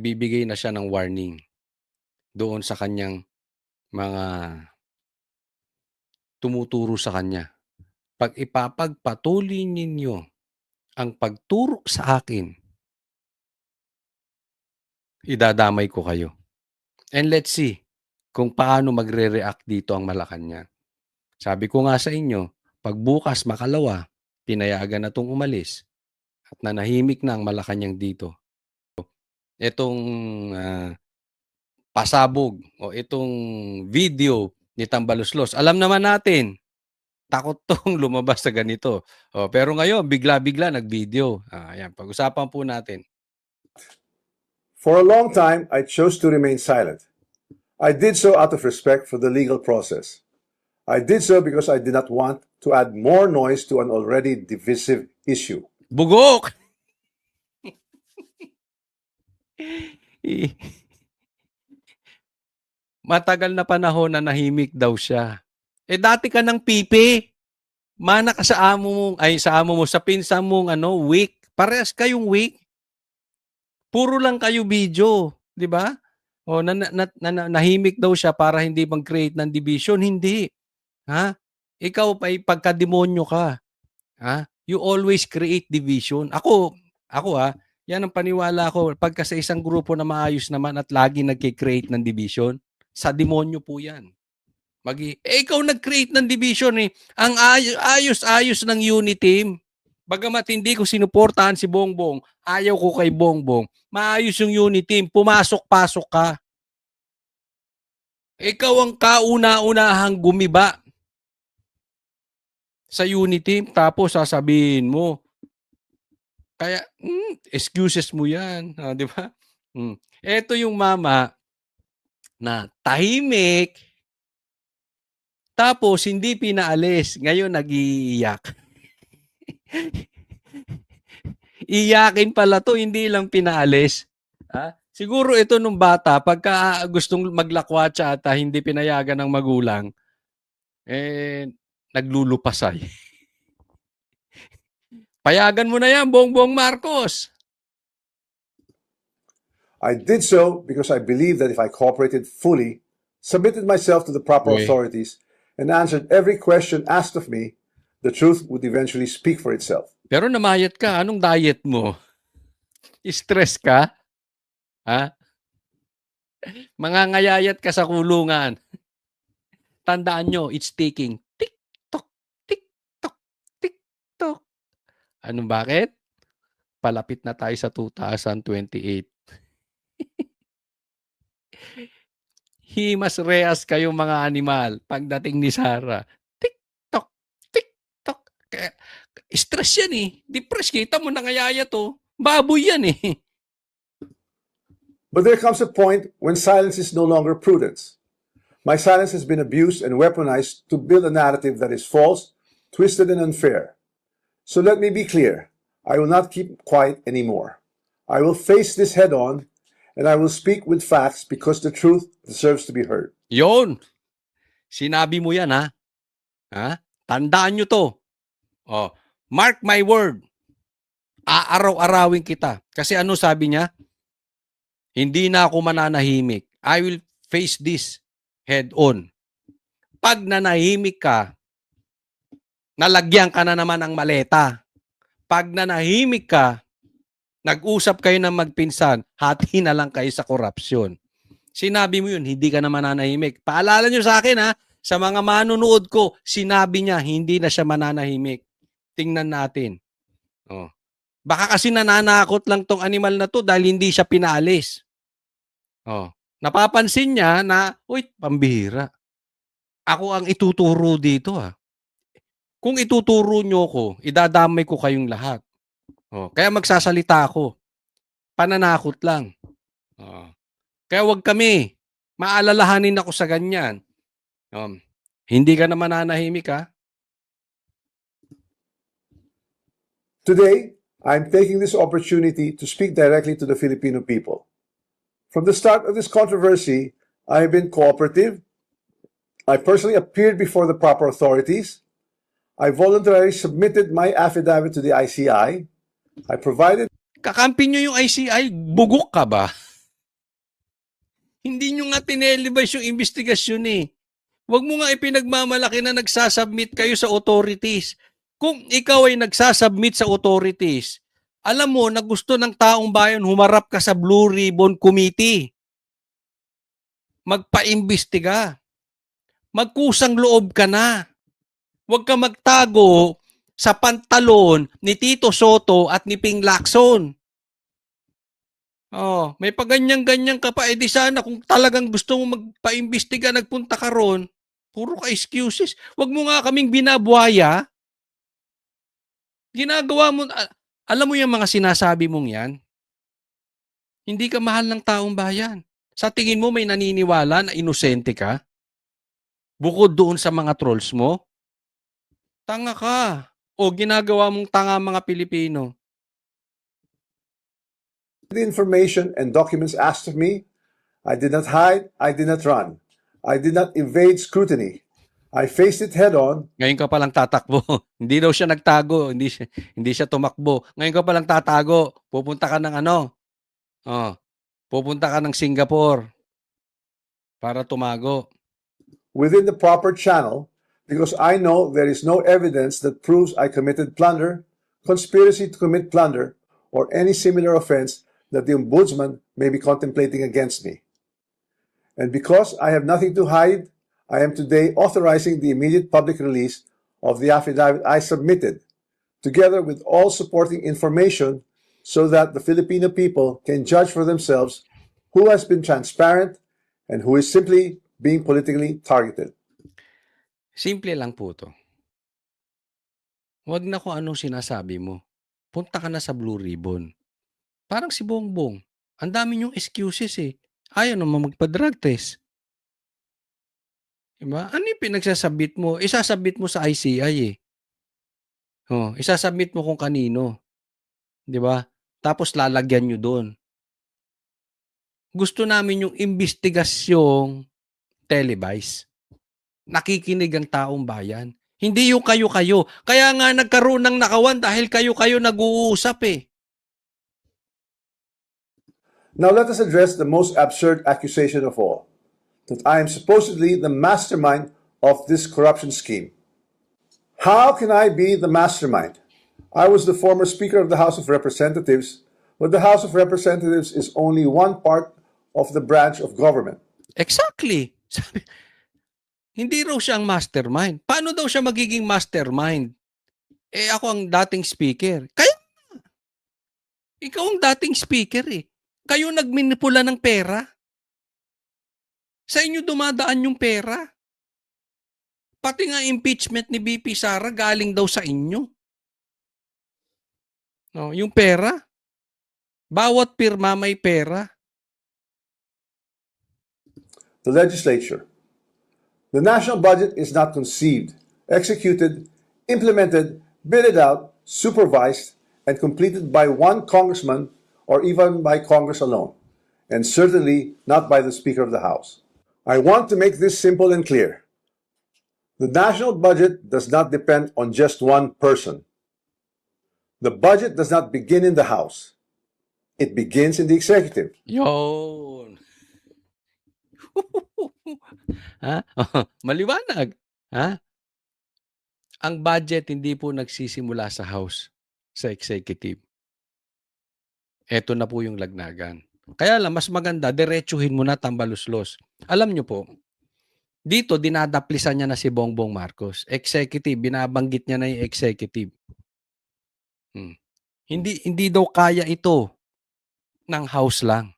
bibigay na siya ng warning doon sa kanyang mga tumuturo sa kanya. Pag ipapagpatuloy ninyo ang pagturo sa akin, idadamay ko kayo. And let's see kung paano magre-react dito ang Malacanang. Sabi ko nga sa inyo, pag bukas makalawa, pinayagan na itong umalis at nanahimik na ang Malacanang dito. Itong pasabog o itong video ni Tambaluslos, alam naman natin, takot tong lumabas sa ganito. Pero ngayon, bigla-bigla nag-video. Ayan, pag-usapan po natin. For a long time, I chose to remain silent. I did so out of respect for the legal process. I did so because I did not want to add more noise to an already divisive issue. Bugok! Matagal na panahon na nahimik daw siya. Dati ka ng pipi. Mana ka sa amo mo, sa pinsan mong weak. Parehas kayong weak. Puro lang kayo video, di ba? Nahimik daw siya para hindi mag-create ng division. Hindi. Ha? Ikaw pa pagka-demonyo ka. Ha? You always create division. Ako yan ang paniwala ko. Pagka sa isang grupo na maayos naman at lagi nagki-create ng division, sa demonyo po yan. Ikaw nag-create ng division eh. Ang ayos ng unit team. Bagamat hindi ko sinuportahan si Bongbong, ayaw ko kay Bongbong, maayos yung unit team, pumasok-pasok ka. Ikaw ang kauna-unahang gumiba sa unit team, tapos sasabihin mo, kaya, excuses mo yan, di ba? Ito yung mama na tahimik, tapos hindi pinaalis, ngayon nag-iiyak. Iyakin pala to, hindi lang pinaalis. Siguro ito nung bata, pagka gustong maglakwatsa at hindi pinayagan ng magulang, naglulupasay. Payagan mo na yan, Bongbong Marcos. I did so because I believed that if I cooperated fully, submitted myself to the proper authorities, and answered every question asked of me, the truth would eventually speak for itself. Pero namayat ka. Anong diet mo? Stress ka? Ha? Mangangayayat ka sa kulungan. Tandaan nyo, it's taking tick-tock, tick-tock, tick-tock. Anong bakit? Palapit na tayo sa 2028. Himas rehas kayong mga animal pagdating ni Sara. Tick-tock, tick-tock. Stress yan eh. Depress, kita mo nangayaya to. Baboy yan eh. But there comes a point when silence is no longer prudence. My silence has been abused and weaponized to build a narrative that is false, twisted, and unfair. So let me be clear. I will not keep quiet anymore. I will face this head on, and I will speak with facts because the truth deserves to be heard. Yon. Sinabi mo yan ha. Tandaan nyo to. Mark my word. Aaraw-arawin kita. Kasi ano sabi niya? Hindi na ako mananahimik. I will face this head on. Pag nanahimik ka, nalagyan ka na naman ng maleta. Pag nanahimik ka, nag-usap kayo ng magpinsan, hati na lang kayo sa korupsyon. Sinabi mo yun, hindi ka na mananahimik. Paalala nyo sa akin sa mga manunood ko, sinabi niya, hindi na siya mananahimik. Tingnan natin. Baka kasi nananakot lang tong animal na to dahil hindi siya pinaalis. Napapansin niya na, pambihira. Ako ang ituturo dito Kung ituturo nyo ko, idadamay ko kayong lahat. Kaya magsasalita ako. Pananakot lang. Kaya wag kami. Maalalahanin ako sa ganyan. Hindi ka na mananahimik Today, I'm taking this opportunity to speak directly to the Filipino people. From the start of this controversy, I have been cooperative. I personally appeared before the proper authorities. I voluntarily submitted my affidavit to the ICI. I provided... Kakampi nyo yung ICI, bugok ka ba? Hindi nyo nga tinelevise yung investigasyon eh. Huwag mo nga ipinagmamalaki na nagsasubmit kayo sa authorities. Kung ikaw ay nagsasubmit sa authorities, alam mo na gusto ng taong bayan humarap ka sa Blue Ribbon Committee. Magpaimbestiga. Magkusang loob ka na. Huwag ka magtago sa pantalon ni Tito Soto at ni Ping Lacson. Oh, may paganyan-ganyan ka pa. Eh di sana kung talagang gusto mo magpaimbestiga, nagpunta ka ron, puro ka excuses. Huwag mo nga kaming binabuhaya. Ginagawa mo, alam mo yung mga sinasabi mong yan, hindi ka mahal ng taong bayan. Sa tingin mo may naniniwala na inosente ka? Bukod doon sa mga trolls mo? Tanga ka. O ginagawa mong tanga mga Pilipino. The information and documents asked of me, I did not hide, I did not run. I did not evade scrutiny. I faced it head on. Ngayon ka palang tatakbo. Hindi daw siya nagtago. Hindi siya tumakbo. Ngayon ka palang tatago. Pupunta ka ng ano? Oh, pupunta ka ng Singapore para tumago. Within the proper channel, because I know there is no evidence that proves I committed plunder, conspiracy to commit plunder, or any similar offense that the Ombudsman may be contemplating against me. And because I have nothing to hide, I am today authorizing the immediate public release of the affidavit I submitted, together with all supporting information, so that the Filipino people can judge for themselves who has been transparent and who is simply being politically targeted. Simple lang po to. Huwag na kung anong sinasabi mo. Punta ka na sa Blue Ribbon. Parang si Bongbong. Ang dami niyong excuses eh. Ayaw naman magpa-drug test. Diba? Ano yung pinagsasabit mo? Isasabit mo sa ICI eh. Oh, isasabit mo kung kanino. 'Di ba? Tapos lalagyan nyo doon. Gusto namin yung investigasyong televised. Nakikinig ang taong bayan. Hindi yung kayo-kayo. Kaya nga nagkaroon ng nakawan dahil kayo-kayo nag-uusap eh. Now let us address the most absurd accusation of all, that I am supposedly the mastermind of this corruption scheme. How can I be the mastermind? I was the former Speaker of the House of Representatives, but the House of Representatives is only one part of the branch of government. Exactly. Sabi, hindi raw siya ang mastermind. Paano daw siya magiging mastermind? Eh ako ang dating speaker. Kaya ikaw ang dating speaker eh. Kayo nagminipula ng pera. Sa inyo dumadaan yung pera. Pati nga impeachment ni BP Sara galing daw sa inyo. No, yung pera. Bawat pirma may pera. The legislature. The national budget is not conceived, executed, implemented, bidded out, supervised, and completed by one congressman or even by Congress alone, and certainly not by the Speaker of the House. I want to make this simple and clear. The national budget does not depend on just one person. The budget does not begin in the House. It begins in the executive. Yun. Ha? Maliwanag. Ha? Ang budget hindi po nagsisimula sa House, sa executive. Ito na po yung lagnagan. Kaya lang, mas maganda, diretsuhin mo na tambaluslos. Alam nyo po, dito dinadaplisan niya na si Bongbong Marcos. Executive, binabanggit niya na yung executive. Hindi daw kaya ito ng House lang.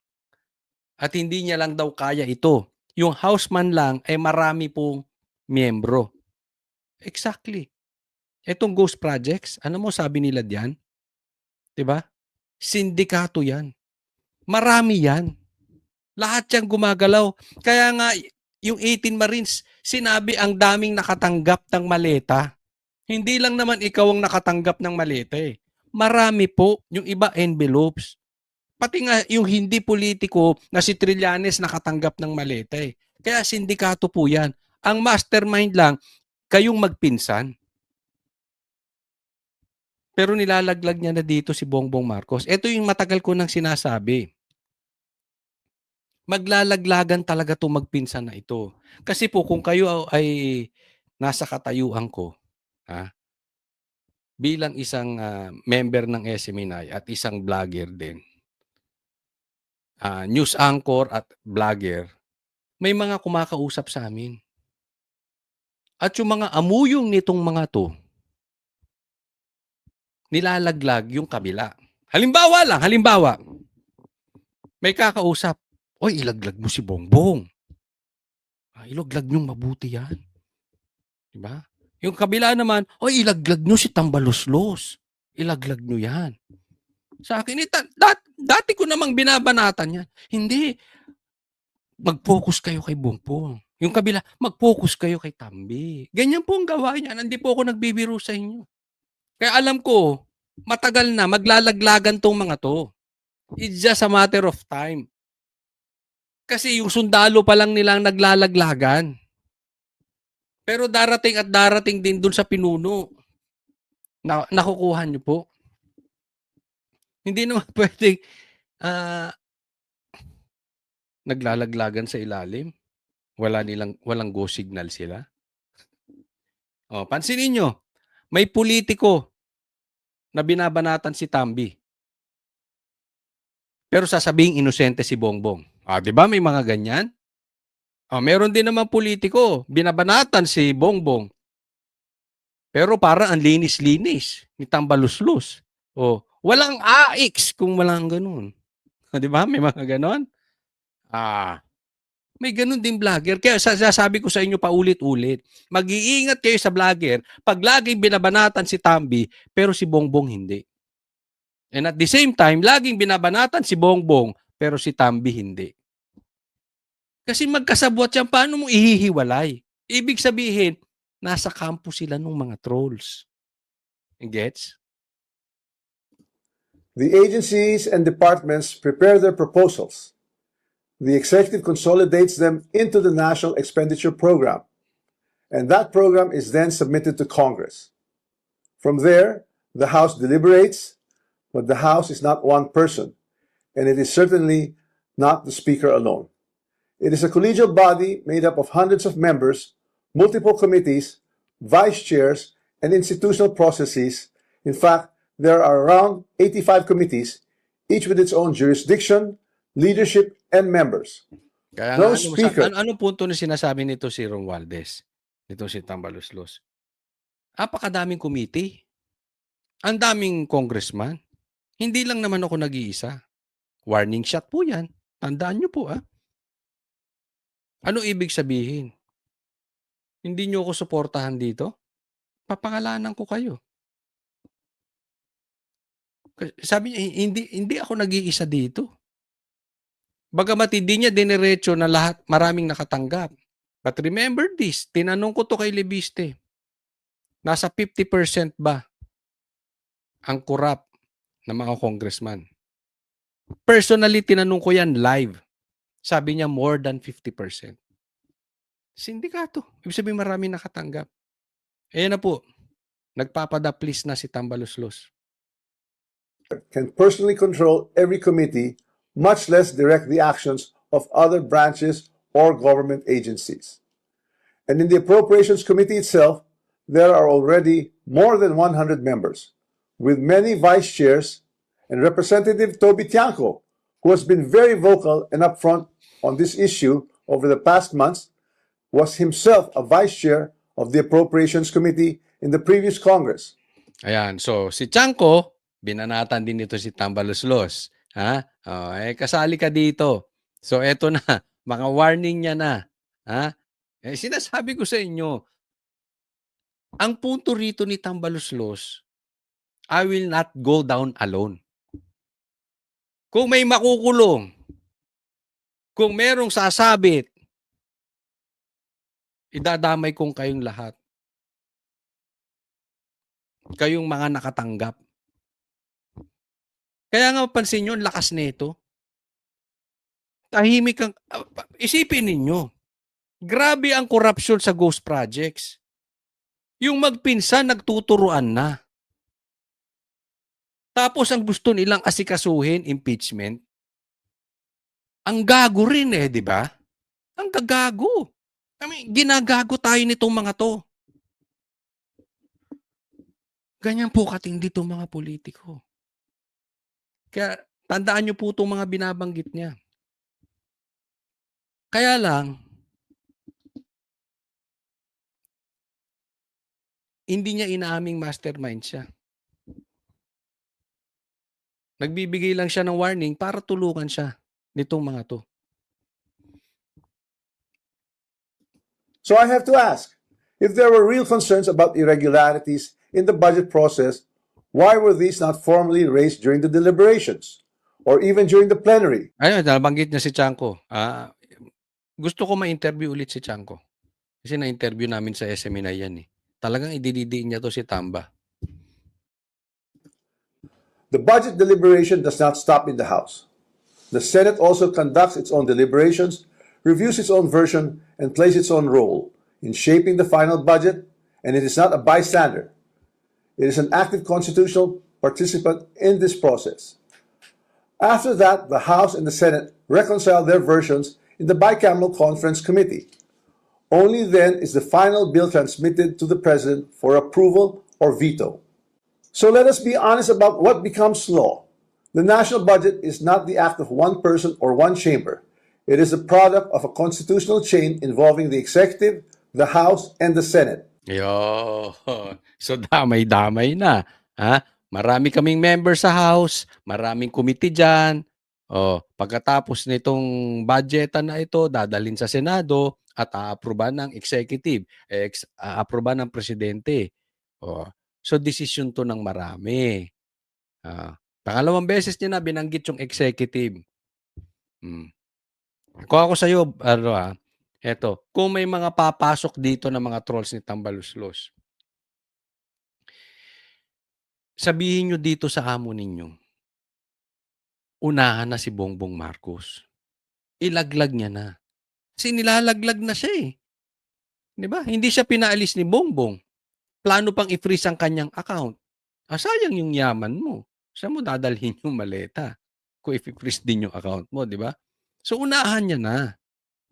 At hindi niya lang daw kaya ito. Yung House man lang ay marami pong miyembro. Exactly. Etong ghost projects, ano mo sabi nila diyan? 'Di ba? Sindikato 'yan. Marami 'yan. Lahat 'yang gumagalaw. Kaya nga yung 18 Marines, sinabi ang daming nakatanggap ng maleta. Hindi lang naman ikaw ang nakatanggap ng maleta eh. Marami po, yung iba envelopes. Pati nga yung hindi politiko na si Trillanes nakatanggap ng maleta eh. Kaya sindikato po yan. Ang mastermind lang, kayong magpinsan. Pero nilalaglag niya na dito si Bongbong Marcos. Ito yung matagal ko nang sinasabi. maglalaglagan talaga 'tong magpinsan na ito. Kasi po kung kayo ay nasa katayuan ko, bilang isang, member ng SMNI at isang vlogger din, news anchor at vlogger, may mga kumakausap sa amin. At yung mga amuyong nitong mga 'to, nilalaglag yung kabila. Halimbawa, may kakausap, "Uy, ilaglag mo si Bongbong. Ilaglag niyong mabuti 'yan." 'Di ba? Yung kabila naman, "Uy, ilaglag niyo si Tambaluslos. Ilaglag niyo 'yan." Sa akin, dati ko namang binabanatan 'yan. Hindi, mag-focus kayo kay Bongbong. Yung kabila, mag-focus kayo kay Tambi. Ganyan po ang gawain niyan. Hindi po ako nagbibiro sa inyo. Kaya alam ko, matagal na, maglalaglagan 'tong mga 'to. It's just a matter of time. Kasi yung sundalo pa lang nila ang naglalaglagan. Pero darating at darating din dun sa pinuno. Nakukuha niyo po. Hindi naman pwedeng naglalaglagan sa ilalim. Walang go signal sila. Pansinin nyo, may politiko na binabanatan si Tambi. Pero sasabing inosente si Bongbong. 'Di ba may mga ganyan? Meron din naman politiko, binabanatan si Bongbong. Pero parang ang linis-linis ni Tambaluslos. Walang AX kung walang ganun. 'Di ba? May mga ganon. May ganun din vlogger. Kaya sasabi ko sa inyo paulit-ulit, mag-iingat kayo sa vlogger pag laging binabanatan si Tambi pero si Bongbong hindi. And at the same time, laging binabanatan si Bongbong pero si Tambi hindi. Kasi magkasabwat yan, paano mo ihihiwalay? Ibig sabihin, nasa kampo sila ng mga trolls. Gets? The agencies and departments prepare their proposals. The executive consolidates them into the National Expenditure Program, and that program is then submitted to Congress. From there, the House deliberates, but the House is not one person, and it is certainly not the Speaker alone. It is a collegial body made up of hundreds of members, multiple committees, vice chairs, and institutional processes. In fact, there are around 85 committees, each with its own jurisdiction, leadership, and members. Kaya No ano, speaker. Anong punto na sinasabi nito si Romualdez? Nito si Tambaluslos. Apakadaming committee. Ang daming congressman. Hindi lang naman ako nag-iisa. Warning shot po yan. Tandaan nyo po Ano ibig sabihin? Hindi nyo ako suportahan dito? Papangalanan ko kayo. Sabi niya, hindi ako nag-iisa dito. Bagamat hindi niya diniretso na maraming nakatanggap. But remember this, tinanong ko to kay Lebiste. Nasa 50% ba ang corrupt na mga congressman? Personally, tinanong ko yan live. Sabi niya more than 50%. Sindikato. Ibig sabihin maraming nakatanggap. Ayan na po. Nagpapadaplis na si Tambaluslos. Can personally control every committee, much less direct the actions of other branches or government agencies. And in the Appropriations Committee itself, there are already more than 100 members, with many vice chairs, and Representative Toby Tiangco, who has been very vocal and upfront on this issue over the past months, was himself a vice chair of the Appropriations Committee in the previous Congress. Ayan, so si Tiangco, binanatan din ito si Tambaluslos. Kasali ka dito. So eto na, mga warning niya na. Sinasabi ko sa inyo, ang punto rito ni Tambaluslos, I will not go down alone. Kung may makukulong, kung merong sasabit, idadamay kong kayong lahat. Kayong mga nakatanggap. Kaya nga pansin nyo, lakas nito. Tahimik ang... Isipin ninyo, grabe ang korupsyon sa ghost projects. Yung magpinsan, nagtuturuan na. Tapos ang gusto nilang asikasuhin, impeachment. Ang gago rin eh, di ba? Ang gagago. I mean, ginagago tayo nitong mga to. Ganyan po katindi itong mga politiko. Kaya tandaan niyo po itong mga binabanggit niya. Kaya lang, hindi niya inaaming mastermind siya. Nagbibigay lang siya ng warning para tulungan siya nitong mga to. So I have to ask, if there were real concerns about irregularities in the budget process, why were these not formally raised during the deliberations or even during the plenary? Ayun, nabanggit niya si Chanco. Gusto ko ma-interview ulit si Chanco. Kasi na-interview namin sa SMNI yan eh. Talagang idididiin niya to si Tamba. The budget deliberation does not stop in the House. The Senate also conducts its own deliberations, reviews its own version, and plays its own role in shaping the final budget, and it is not a bystander. It is an active constitutional participant in this process. After that, the House and the Senate reconcile their versions in the bicameral conference committee. Only then is the final bill transmitted to the President for approval or veto. So let us be honest about what becomes law. The national budget is not the act of one person or one chamber. It is the product of a constitutional chain involving the executive, the House, and the Senate. Yo. So damay-damay na. Ha? Marami kaming member sa House, maraming committee dyan. Pagkatapos nitong budgetan na ito, dadalhin sa Senado at aaproban ng executive, aaproban ng presidente. So desisyon to ng marami. Pangalawang beses niya na binanggit yung executive. Kung ako sa'yo, eto, kung may mga papasok dito na mga trolls ni Tambaluslos, sabihin nyo dito sa amo ninyo, unahan na si Bongbong Marcos. Ilaglag niya na. Kasi nilalaglag na siya eh. Di ba? Hindi siya pinaalis ni Bongbong. Plano pang i-freeze ang kanyang account. Sayang yung yaman mo. Saan mo dadalhin yung maleta? Kung i-freeze din yung account mo, di ba? So, unahan niya na.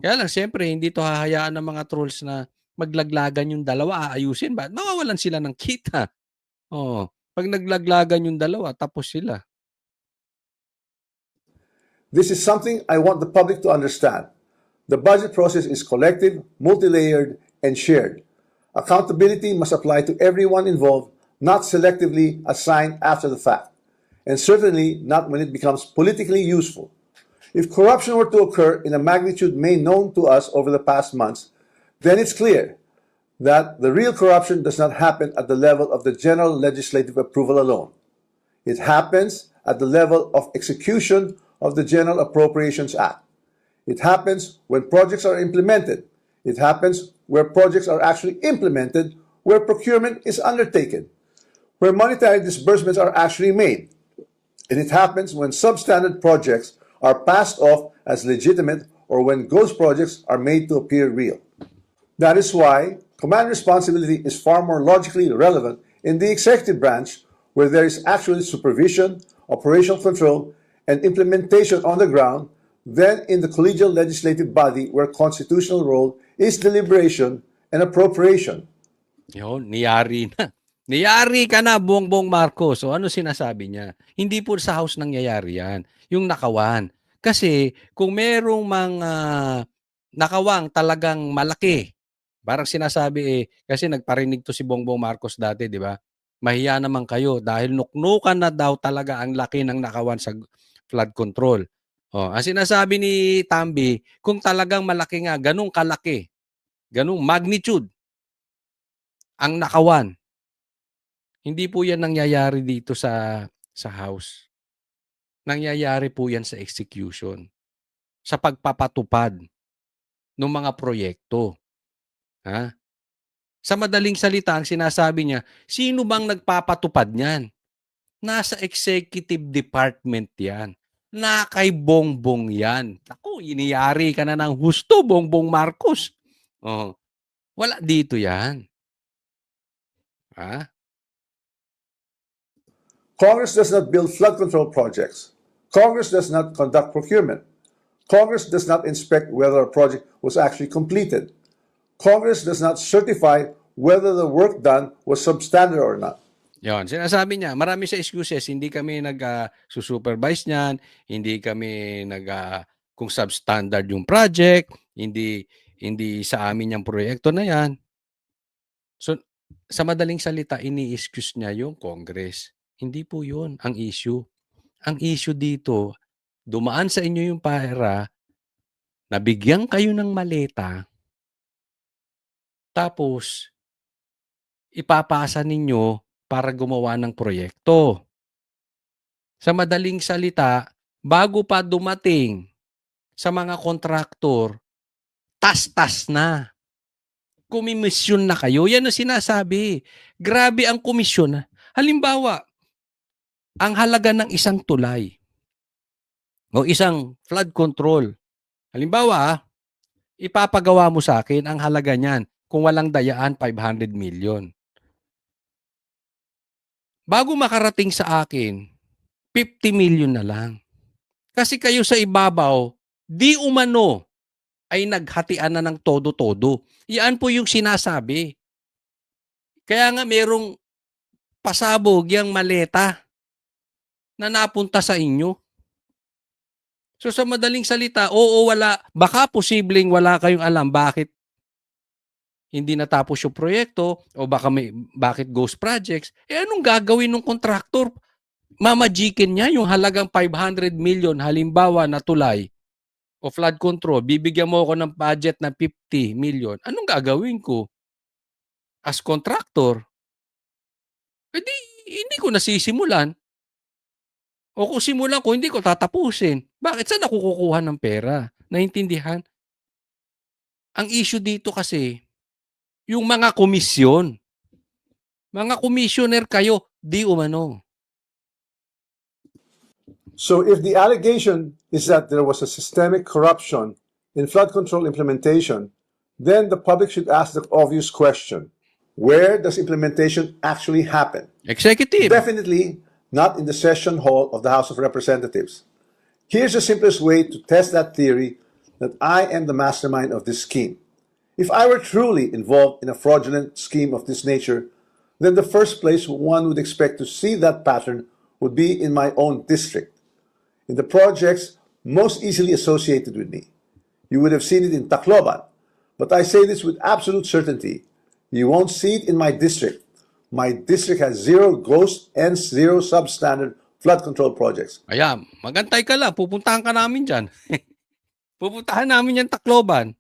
Kaya lang, siyempre, hindi to hahayaan ng mga trolls na maglaglagan yung dalawa, aayusin ba? Mawawalan sila ng kita. Pag naglaglagan yung dalawa, tapos sila. This is something I want the public to understand. The budget process is collective, multi-layered, and shared. Accountability must apply to everyone involved, not selectively assigned after the fact, and certainly not when it becomes politically useful. If corruption were to occur in a magnitude made known to us over the past months, then it's clear that the real corruption does not happen at the level of the general legislative approval alone. It happens at the level of execution of the General Appropriations Act. It happens when projects are implemented. It happens where projects are actually implemented, where procurement is undertaken, where monetary disbursements are actually made. And it happens when substandard projects are passed off as legitimate or when ghost projects are made to appear real. That is why command responsibility is far more logically relevant in the executive branch, where there is actually supervision, operational control, and implementation on the ground, than in the collegial legislative body where constitutional role is deliberation and appropriation. Yun, niyari na. Niyari ka na, Bongbong Marcos. So ano sinasabi niya? Hindi po sa House nangyayari yan. Yung nakawan. Kasi kung merong mga nakawang talagang malaki, parang sinasabi kasi nagparinig to si Bongbong Marcos dati, di ba? Mahiya naman kayo dahil nuknukan na daw talaga ang laki ng nakawan sa flood control. Ang sinasabi ni Tambi, kung talagang malaki nga, ganung kalaki, ganung magnitude ang nakawan, hindi po yan nangyayari dito sa House. Nangyayari po yan sa execution, sa pagpapatupad ng mga proyekto. Sa madaling salita, ang sinasabi niya, sino bang nagpapatupad niyan? Nasa executive department yan. Na kay Bongbong yan. Ako, iniyari ka na ng husto, Bongbong Marcos. Wala dito yan. Congress does not build flood control projects. Congress does not conduct procurement. Congress does not inspect whether a project was actually completed. Congress does not certify whether the work done was substandard or not. Yon, sinasabi niya, marami sa excuses, hindi kami nag-supervise niyan, hindi kami kung substandard yung project, hindi sa amin yung proyekto na yan. So, sa madaling salita, ini-excuse niya yung Congress. Hindi po yun ang issue. Ang issue dito, dumaan sa inyo yung pera, nabigyan kayo ng maleta, tapos ipapasa ninyo para gumawa ng proyekto. Sa madaling salita, bago pa dumating sa mga kontraktor, tas-tas na. Kumimisyon na kayo. Yan ang sinasabi. Grabe ang komisyon. Halimbawa, ang halaga ng isang tulay o isang flood control. Halimbawa, ipapagawa mo sa akin ang halaga niyan. Kung walang dayaan, 500 million. Bago makarating sa akin, 50 million na lang. Kasi kayo sa ibabaw, di umano ay naghatian na ng todo-todo. Yan po yung sinasabi. Kaya nga merong pasabog yung maleta na napunta sa inyo. So sa madaling salita, oo, wala. Baka posibleng wala kayong alam bakit hindi natapos yung proyekto o bakit ghost projects. Anong gagawin ng kontraktor? Mamajikin niya yung halagang 500 million halimbawa na tulay o flood control. Bibigyan mo ako ng budget na 50 million. Anong gagawin ko? As contractor, hindi ko nasisimulan. O kung simulan ko, hindi ko tatapusin. Bakit? Saan ako kukuha ng pera? Naintindihan? Ang issue dito kasi, yung mga komisyon. Mga commissioner kayo, di umano. So if the allegation is that there was a systemic corruption in flood control implementation, then the public should ask the obvious question. Where does implementation actually happen? Executive. Definitely not in the session hall of the House of Representatives. Here's the simplest way to test that theory that I am the mastermind of this scheme. If I were truly involved in a fraudulent scheme of this nature, then the first place one would expect to see that pattern would be in my own district, in the projects most easily associated with me. You would have seen it in Tacloban, but I say this with absolute certainty. You won't see it in my district. My district has 0 ghost and 0 substandard flood control projects. Ayan, magantay ka lang. Pupuntahan ka namin dyan. Pupuntahan namin yan Tacloban.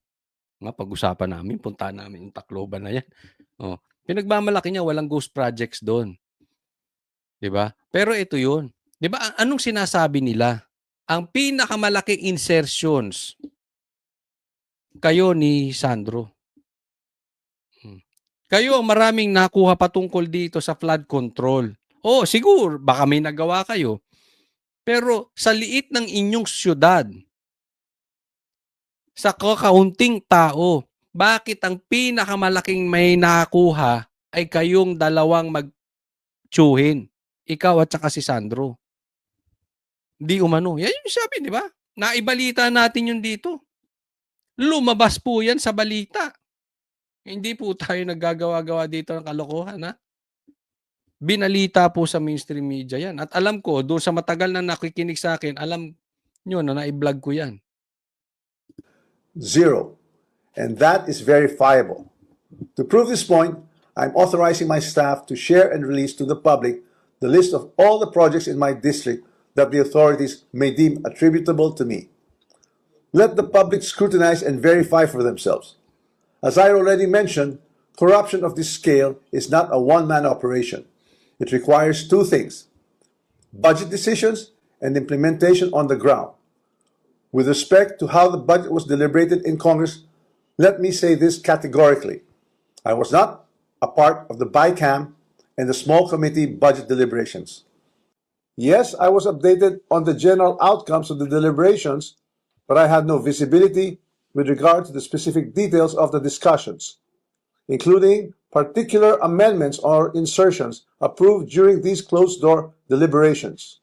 Nga, pag-usapan namin, puntahan namin yung Tacloban na yan. Oh, pinagmamalaki niya, walang ghost projects doon. 'Di ba? Pero ito 'yun. 'Di ba? Anong sinasabi nila? Ang pinakamalaking insertions kayo ni Sandro. Kayo ang maraming nakuha patungkol dito sa flood control. Oh, siguro baka may nagawa kayo. Pero sa liit ng inyong syudad, sa kakaunting tao, bakit ang pinakamalaking may nakuha ay kayong dalawang magtsuhin? Ikaw at saka si Sandro. Di umano. Yan yung sabi, di ba? Naibalita natin yun dito. Lumabas po yan sa balita. Hindi po tayo naggagawa-gawa dito ng kalokohan, ha? Binalita po sa mainstream media yan. At alam ko, doon sa matagal na nakikinig sa akin, alam nyo na na-vlog ko yan. 0. And that is verifiable. To prove this point, I'm authorizing my staff to share and release to the public the list of all the projects in my district that the authorities may deem attributable to me. Let the public scrutinize and verify for themselves. As I already mentioned, corruption of this scale is not a one-man operation. It requires 2 things: budget decisions and implementation on the ground. With respect to how the budget was deliberated in Congress, let me say this categorically. I was not a part of the BICAM and the small committee budget deliberations. Yes, I was updated on the general outcomes of the deliberations, but I had no visibility with regard to the specific details of the discussions, including particular amendments or insertions approved during these closed-door deliberations.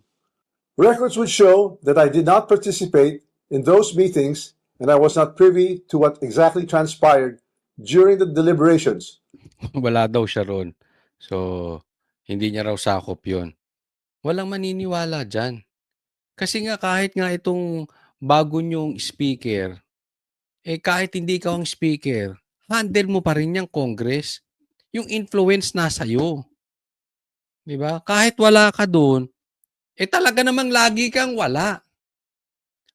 Records would show that I did not participate in those meetings, and I was not privy to what exactly transpired during the deliberations. Wala daw siya ron. So, hindi niya raw sakop yun. Walang maniniwala dyan. Kasi nga kahit nga itong bago niyong speaker, kahit hindi ka ang speaker, handle mo pa rin yung Congress. Yung influence nasa iyo. Di ba? Kahit wala ka doon, talaga namang lagi kang wala.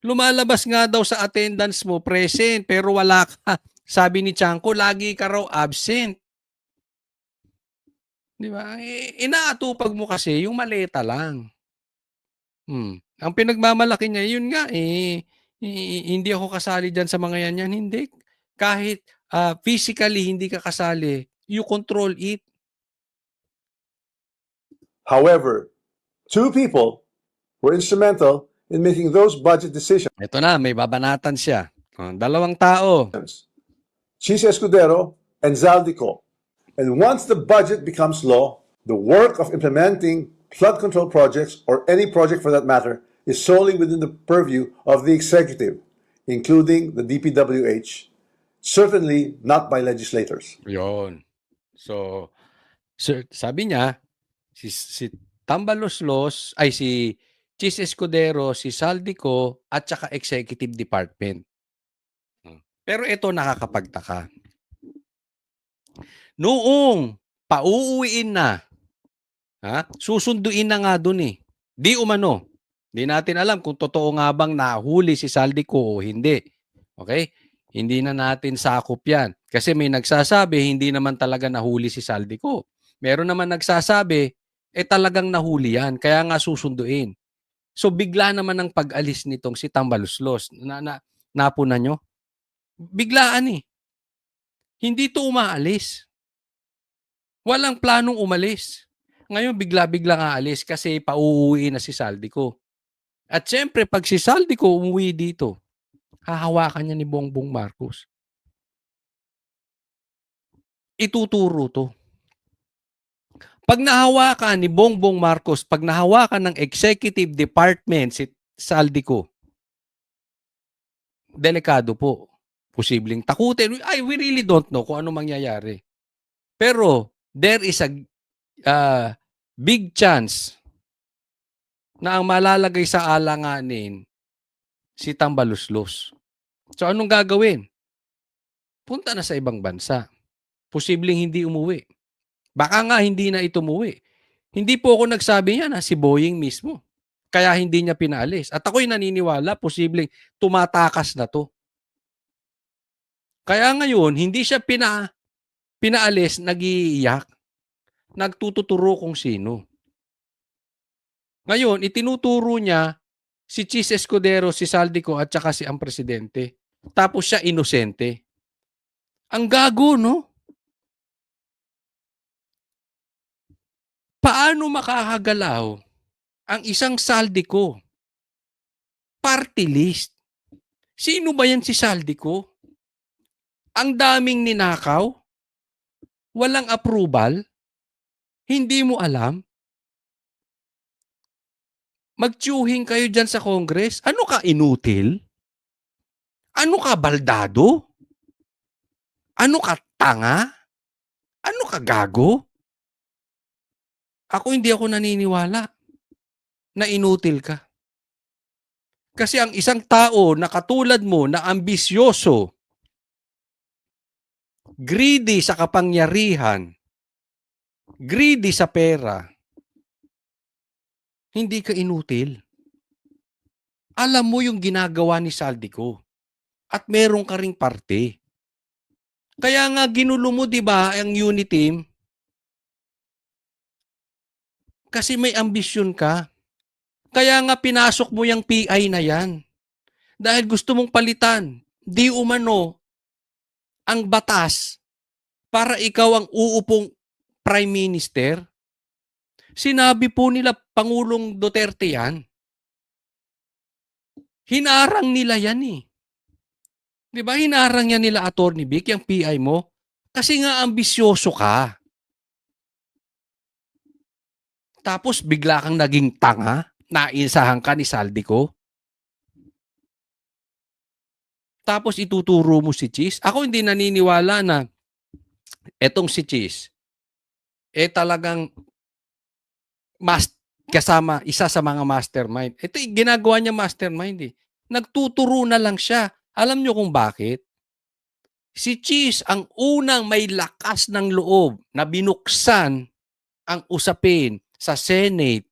Lumalabas nga daw sa attendance mo, present, pero wala ka. Sabi ni Chanko, lagi ka raw absent. Di ba? Inaatupag mo kasi yung maleta lang. Ang pinagmamalaki niya, yun nga, hindi ako kasali dyan sa mga yan. Hindi. Kahit physically hindi ka kasali, you control it. However, two people were instrumental in making those budget decisions. Ito na, may babanatan siya. Dalawang tao. Chis Escudero and Zaldico. And once the budget becomes law, the work of implementing flood control projects, or any project for that matter, is solely within the purview of the executive, including the DPWH, certainly not by legislators. Yun. So, sabi niya, si Tambaloslos, si Chis Escudero, si Saldico, at saka Executive Department. Pero ito nakakapagtaka. Noong pauuwiin na, susunduin na nga dun eh. Di umano. Di natin alam kung totoo nga bang nahuli si Saldico o hindi. Okay? Hindi na natin sakop yan. Kasi may nagsasabi, hindi naman talaga nahuli si Saldico. Meron naman nagsasabi, talagang nahuli yan. Kaya nga susunduin. So bigla naman ang pag-alis nitong si Tambaloslos. Napunan nyo? Biglaan eh. Hindi to umaalis. Walang planong umalis. Ngayon bigla-biglang aalis kasi pauuwi na si Saldico. At syempre pag si Saldico umuwi dito, hahawakan niya ni Bongbong Marcos. Ituturo to. Pag nahawakan ni Bongbong Marcos, pag nahawakan ng Executive Department si Saldico, delikado po. Posibleng takutin. We really don't know kung ano mangyayari. Pero there is a big chance na ang malalagay sa alanganin si Tambaloslos. So anong gagawin? Punta na sa ibang bansa. Posibleng hindi umuwi. Baka nga hindi na ito umuwi. Hindi po ako nagsabi yan, si Boying mismo. Kaya hindi niya pinaalis. At ako'y naniniwala, posibleng tumatakas na to. Kaya ngayon, hindi siya pinaalis, nag-iiyak. Nagtututuro kung sino. Ngayon, itinuturo niya si Chis Escudero, si Saldico at saka si ang presidente. Tapos siya inosente. Ang gago, no? Paano makakagalaw ang isang Saldico? Party list. Sino ba yan si Saldico? Ang daming ninakaw? Walang approval? Hindi mo alam? Magtiyuhin kayo dyan sa Congress? Ano ka, inutil? Ano ka, baldado? Ano ka, tanga? Ano ka, gago? Ako hindi ako naniniwala na inutil ka. Kasi ang isang tao na katulad mo na ambisyoso, greedy sa kapangyarihan, greedy sa pera, hindi ka inutil. Alam mo yung ginagawa ni Saldico at meron ka ring parte. Kaya nga ginulo mo, di ba, ang unit team? Kasi may ambisyon ka. Kaya nga pinasok mo yung PI na yan. Dahil gusto mong palitan. Di umano ang batas para ikaw ang uupong Prime Minister. Sinabi po nila Pangulong Duterte yan. Hinarang nila yan eh. Di ba? Hinarang yan nila Attorney Vic, yung PI mo. Kasi nga ambisyoso ka. Tapos bigla kang naging tanga, naisahan ka ni Saldico. tapos ituturo mo si Cheese. Ako hindi naniniwala na etong si Cheese, talagang kasama, isa sa mga mastermind. Ito ginagawa niya mastermind eh. Nagtuturo na lang siya. Alam niyo kung bakit? Si Cheese ang unang may lakas ng loob na binuksan ang usapin sa Senate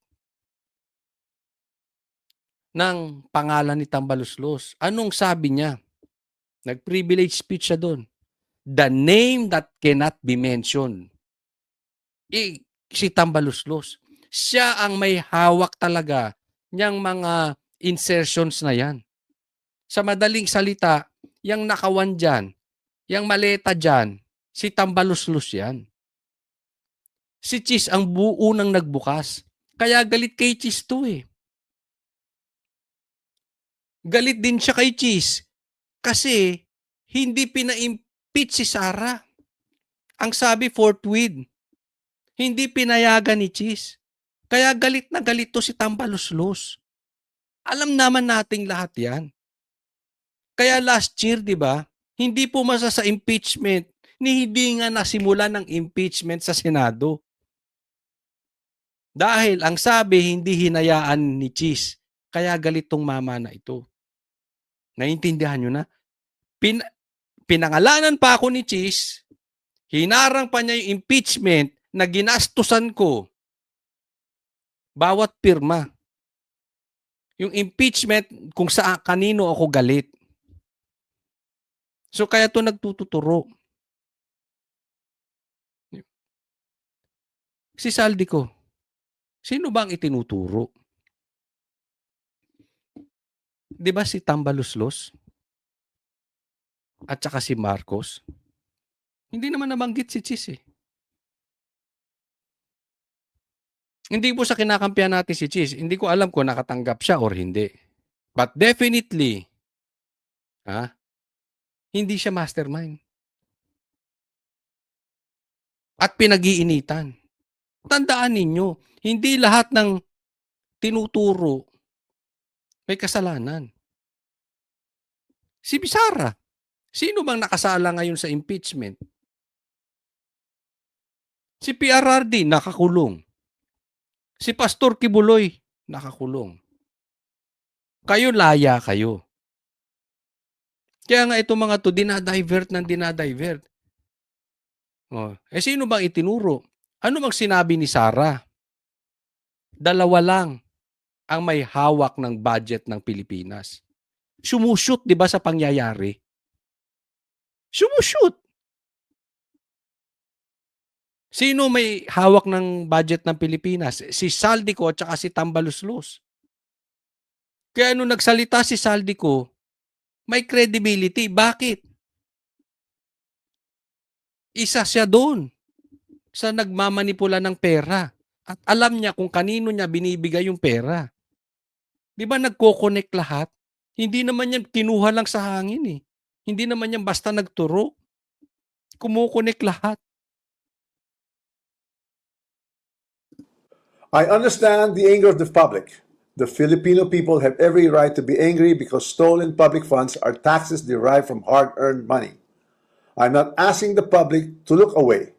ng pangalan ni Tambaluslos. Anong sabi niya? Nag-privilege speech siya doon. The name that cannot be mentioned. Si Tambaluslos. Siya ang may hawak talaga niyang mga insertions na yan. Sa madaling salita, yung nakawan dyan, yung maleta dyan, si Tambaluslos yan. Si Cheese ang unang nagbukas. Kaya galit kay Cheese to eh. Galit din siya kay Cheese kasi hindi pina-impeach si Sara. Ang sabi forthwith, hindi pinayagan ni Cheese. Kaya galit na galit to si Tambaluslos. Alam naman nating lahat yan. Kaya last year, di ba, hindi pumasa sa impeachment, hindi nga nasimula ng impeachment sa Senado. Dahil ang sabi, hindi hinayaan ni Cheese. Kaya galit tong mama na ito. Naiintindihan nyo na? Pinangalanan pa ako ni Cheese, hinarang pa niya yung impeachment na ginastusan ko bawat pirma. Yung impeachment kung kanino ako galit. So kaya to nagtuturo. Si Saldico, sino ba ang itinuturo? Di ba si Tambaluslos? At saka si Marcos? Hindi naman nabanggit si Cheese eh. Hindi po sa kinakampihan natin si Cheese. Hindi ko alam kung nakatanggap siya or hindi. But definitely, hindi siya mastermind. At pinag-iinitan. Tandaan ninyo, hindi lahat ng tinuturo may kasalanan. Si Sara, sino bang nakasala ngayon sa impeachment? Si PRRD, nakakulong. Si Pastor Kibuloy, nakakulong. Kayo, laya kayo. Kaya nga itong mga to, dinadivert. Sino bang itinuro? Ano bang sinabi ni Sara? Dalawa lang ang may hawak ng budget ng Pilipinas. Sumushoot, di ba, sa pangyayari? Sumushoot. Sino may hawak ng budget ng Pilipinas? Si Saldico at saka si Tambaluslos. Kaya nung nagsalita si Saldico, may credibility. Bakit? Isa siya doon sa nagmamanipula ng pera. At alam niya kung kanino niya binibigay yung pera. Di ba nagko-connect lahat? Hindi naman yan kinuha lang sa hangin eh. Hindi naman yan basta nagturo. Kumukonek lahat. I understand the anger of the public. The Filipino people have every right to be angry because stolen public funds are taxes derived from hard-earned money. I'm not asking the public to look away.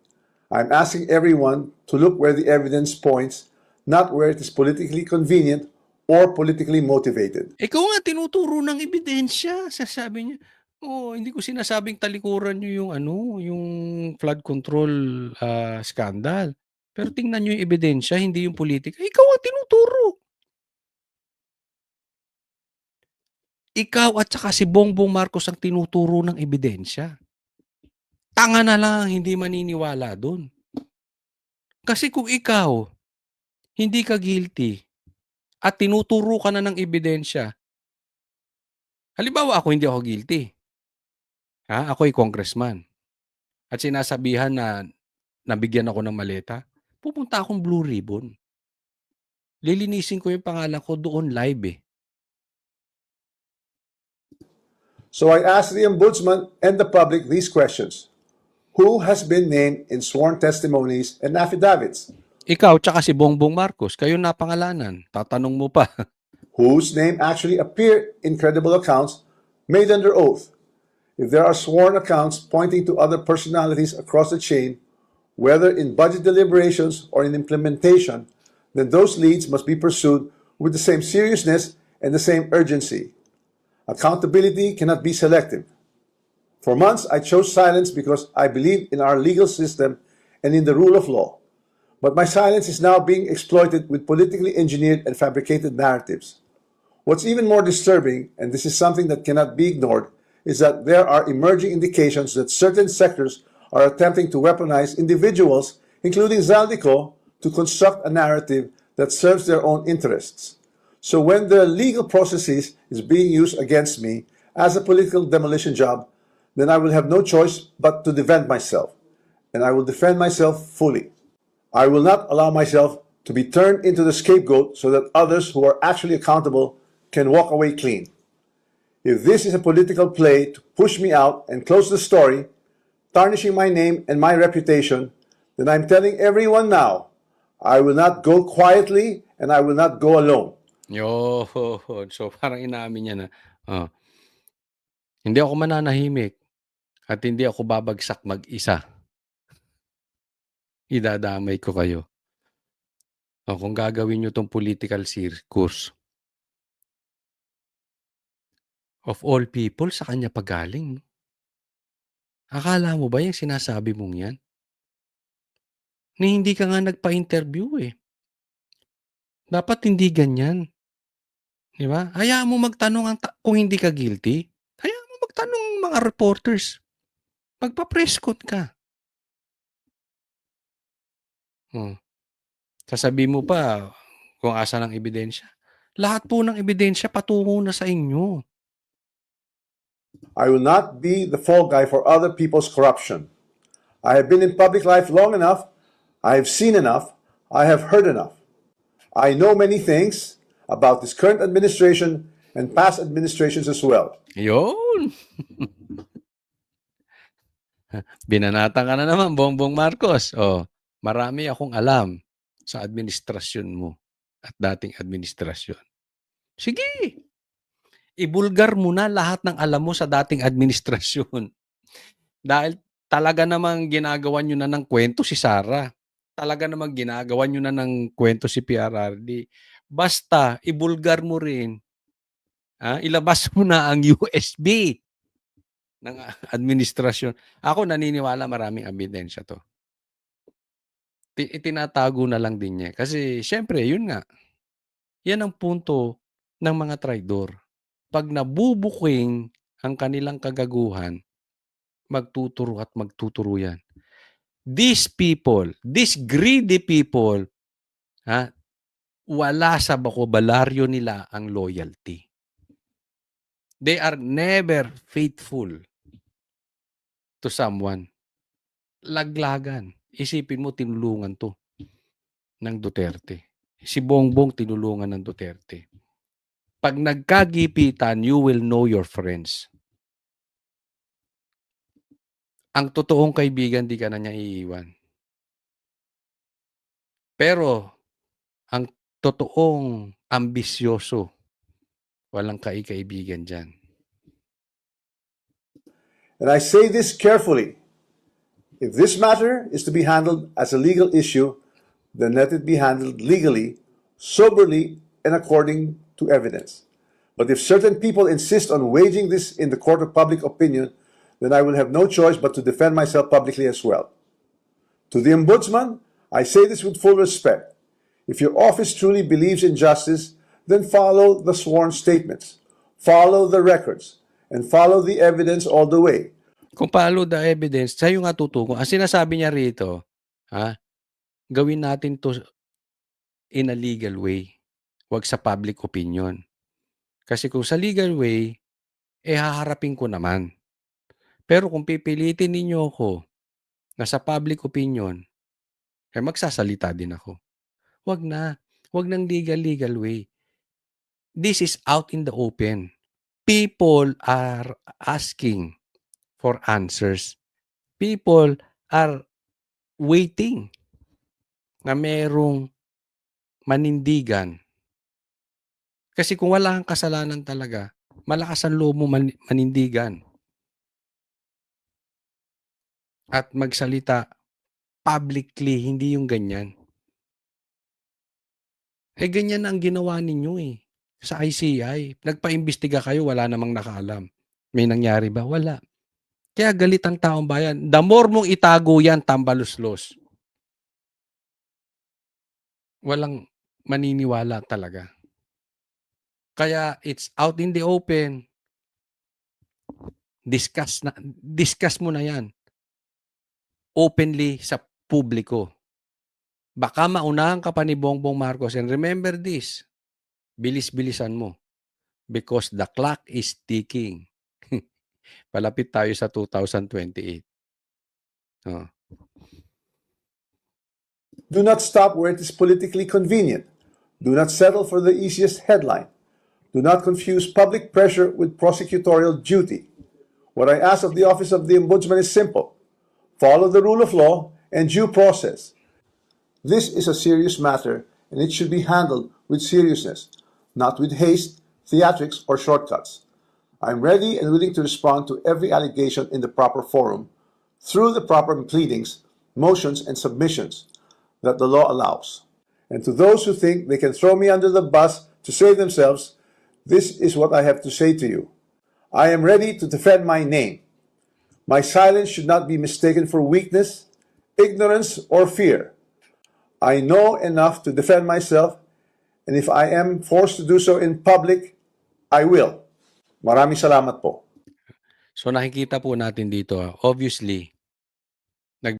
I'm asking everyone to look where the evidence points, not where it is politically convenient or politically motivated. Ikaw nga tinuturo ng ebidensya. Sasabi niya, hindi ko sinasabing talikuran niyo yung flood control scandal. Pero tingnan niyo yung ebidensya, hindi yung politika. Ikaw ang tinuturo. Ikaw at saka si Bongbong Marcos ang tinuturo ng ebidensya. Tanga na lang hindi maniniwala doon. Kasi kung ikaw hindi ka guilty at tinuturo ka na ng ebidensya, halimbawa ako hindi ako guilty. Ako'y congressman. At sinasabihan na nabigyan ako ng maleta, pupunta akong Blue Ribbon. Lilinisin ko yung pangalan ko doon live eh. So I ask the Ombudsman and the public these questions. Who has been named in sworn testimonies and affidavits? Ikaw tsaka si Bongbong Marcos, kayo napangalanan. Tatanong mo pa. Whose name actually appeared in credible accounts made under oath if there are sworn accounts pointing to other personalities across the chain, whether in budget deliberations or in implementation, then those leads must be pursued with the same seriousness and the same urgency. Accountability cannot be selective. For months, I chose silence because I believe in our legal system and in the rule of law. But my silence is now being exploited with politically engineered and fabricated narratives. What's even more disturbing, and this is something that cannot be ignored, is that there are emerging indications that certain sectors are attempting to weaponize individuals, including Zaldico, to construct a narrative that serves their own interests. So when the legal processes is being used against me as a political demolition job, then I will have no choice but to defend myself. And I will defend myself fully. I will not allow myself to be turned into the scapegoat so that others who are actually accountable can walk away clean. If this is a political play to push me out and close the story, tarnishing my name and my reputation, then I'm telling everyone now, I will not go quietly and I will not go alone. Yun. So parang inamin niya na, hindi ako mananahimik at hindi ako babagsak mag-isa. Idadamay ko kayo. Kung gagawin nyo tong political circus, of all people, sa kanya pagaling. Akala mo ba yung sinasabi mong yan? Ni hindi ka nga nagpa-interview eh. Dapat hindi ganyan. Di ba? Hayaan mo magtanong kung hindi ka guilty. Hayaan mo magtanong mga reporters. Magpa-press con ka. Sasabihin mo pa kung asa ng ebidensya. Lahat po ng ebidensya patungo na sa inyo. I will not be the fall guy for other people's corruption. I have been in public life long enough. I have seen enough. I have heard enough. I know many things about this current administration and past administrations as well. Yun. Binanata ka na naman, Bongbong Marcos. Marami akong alam sa administrasyon mo at dating administrasyon. Sige. Ibulgar mo na lahat ng alam mo sa dating administrasyon. Dahil talaga namang ginagawa nyo na ng kwento si Sara. Talaga namang ginagawa nyo na ng kwento si PRRD. Basta, ibulgar mo rin. Ilabas mo na ang USB ng administrasyon. Ako naniniwala maraming ebidensya to. Itinatago na lang din niya. Kasi, syempre, yun nga. Yan ang punto ng mga traidor. Pag nabubuking ang kanilang kagaguhan, magtuturo at magtuturo yan. These people, these greedy people, wala sa balaryo nila ang loyalty. They are never faithful to someone. Laglagan. Isipin mo, tinulungan to ng Duterte. Si Bongbong tinulungan ng Duterte. Pag nagkagipitan, you will know your friends. Ang totoong kaibigan, di ka na niya iiwan. Pero, ang totoong ambisyoso, walang kaibigan dyan. And I say this carefully. If this matter is to be handled as a legal issue, then let it be handled legally, soberly, and according to evidence. But if certain people insist on waging this in the court of public opinion, then I will have no choice but to defend myself publicly as well. To the Ombudsman, I say this with full respect. If your office truly believes in justice, then follow the sworn statements, follow the records, and follow the evidence all the way. Kung follow the evidence, sa'yo nga tutuko. Ang sinasabi niya rito, gawin natin to in a legal way. Huwag sa public opinion. Kasi kung sa legal way, haharapin ko naman. Pero kung pipilitin ninyo ako na sa public opinion, magsasalita din ako. Huwag na. Huwag ng legal way. This is out in the open. People are asking for answers. People are waiting na merong manindigan. Kasi kung wala kang kasalanan talaga, malakas ang loob mo manindigan. at magsalita publicly, hindi yung ganyan. Ganyan ang ginawa ninyo sa ICI. Nagpaimbestiga kayo, wala namang nakaalam. May nangyari ba? Wala. Kaya galit ang taong bayan. The more mong itago yan, tambaluslos. Walang maniniwala talaga. Kaya it's out in the open. Discuss mo na yan. Openly sa publiko. Baka maunahan ka pa ni Bongbong Marcos. And remember this, bilis-bilisan mo. Because the clock is ticking. Palapit tayo sa 2028. Oh. Do not stop where it is politically convenient. Do not settle for the easiest headline. Do not confuse public pressure with prosecutorial duty. What I ask of the Office of the Ombudsman is simple. Follow the rule of law and due process. This is a serious matter and it should be handled with seriousness, not with haste, theatrics, or shortcuts. I am ready and willing to respond to every allegation in the proper forum through the proper pleadings, motions, and submissions that the law allows. And to those who think they can throw me under the bus to save themselves, this is what I have to say to you. I am ready to defend my name. My silence should not be mistaken for weakness, ignorance, or fear. I know enough to defend myself, and if I am forced to do so in public, I will. Maraming salamat po. So nakikita po natin dito, obviously,